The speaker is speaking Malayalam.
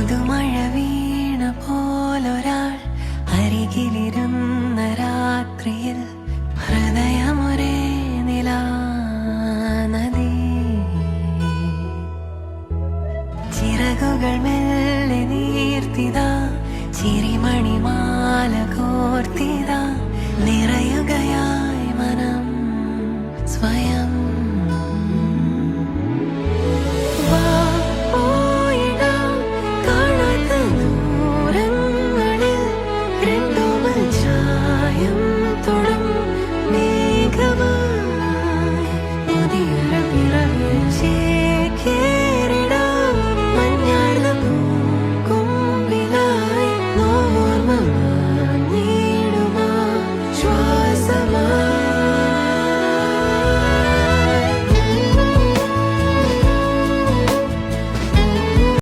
പുതുമഴ വീണ പോലൊരാൾ അരികിലിരുന്ന രാത്രിയിൽ ഹൃദയമൊരേ നിലാനദി. ചിറകുകൾ മെല്ലെ നീർത്തിതാ, ചിരിമണിമാല കോർത്തിതാ, നിറയുകയായി മനം